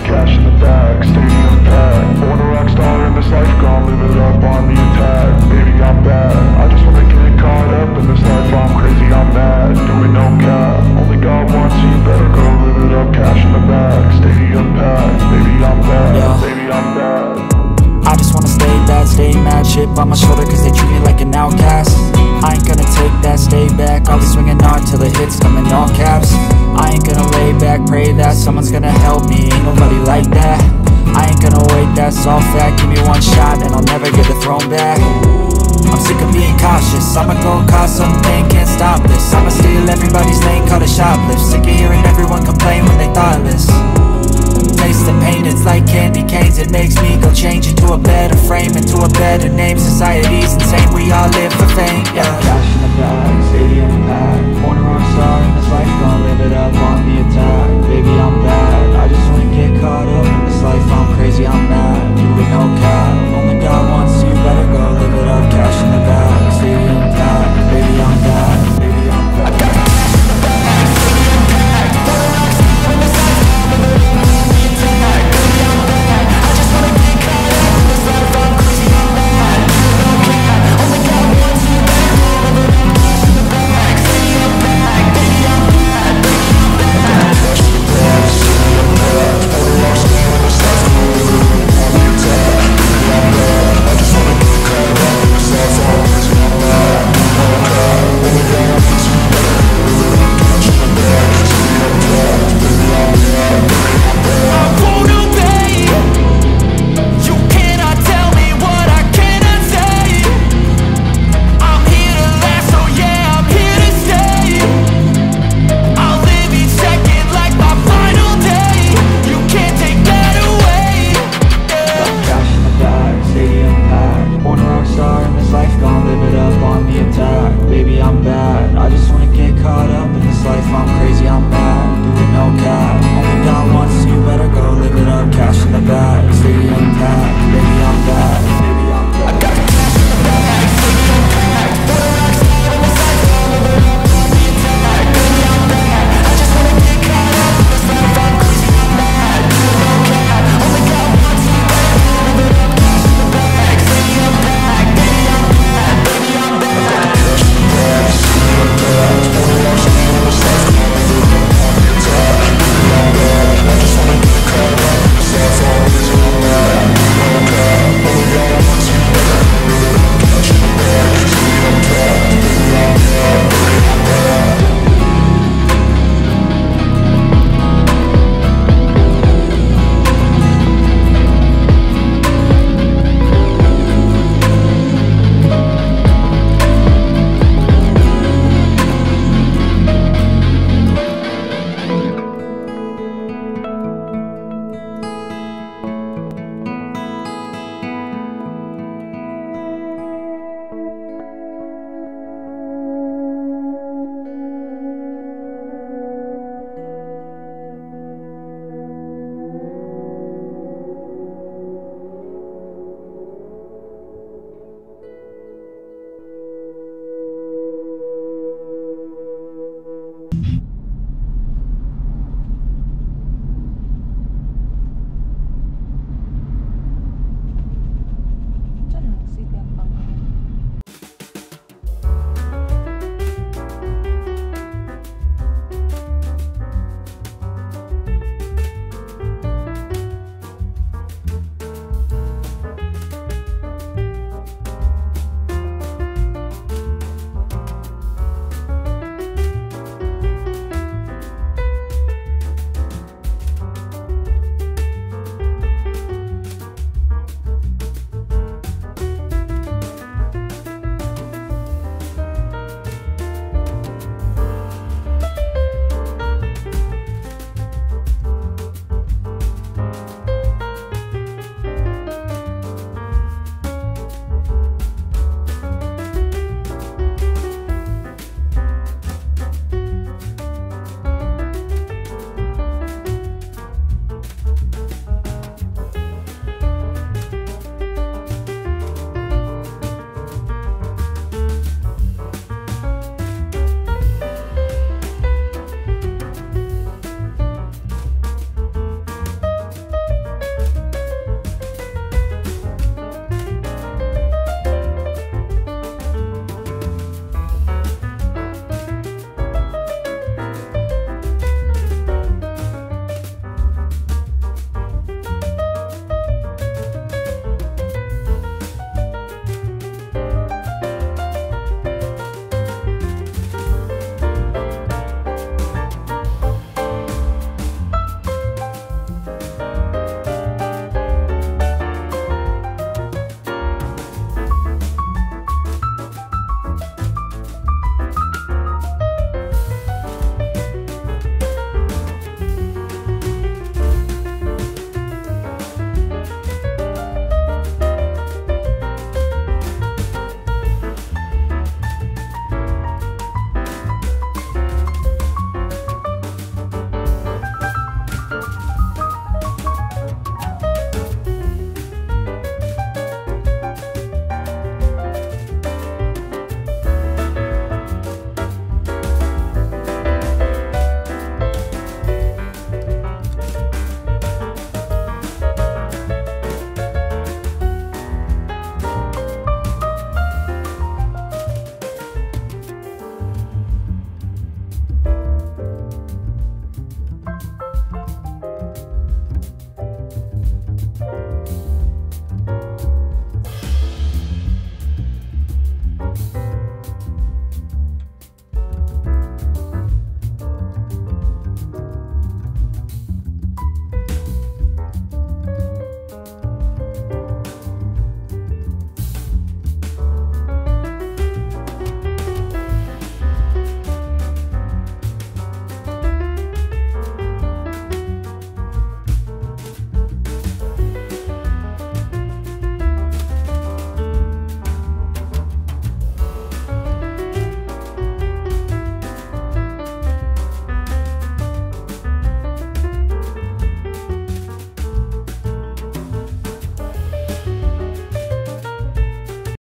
cash in the bag, stadium packed. Born a rock star in this life, gon' live it up on the attack. Baby, I'm bad, I just wanna get caught up in this life. I'm crazy, I'm mad, doing no cap. Only God wants you, better go live it up. Cash in the bag, stadium packed. Baby, I'm bad, baby, I'm bad. I just wanna stay bad, stay mad. Chip on my shoulder cause they treat me like an outcast. I ain't gonna take that, stay back. I'll be swinging hard till the hits come in all caps. I ain't gonna lay back, pray that someone's gonna help me. Ain't nobody like that. I ain't gonna wait, that's all fact. Give me one shot and I'll never get the throne back. I'm sick of being cautious, I'ma go cause something, can't stop this. I'ma steal everybody's lane, call it shoplift. Sick of hearing everyone complain when they thoughtless. Taste the pain, it's like candy canes. It makes me go change into a better frame, into a better name. Society's insane, we all live for fame, yeah.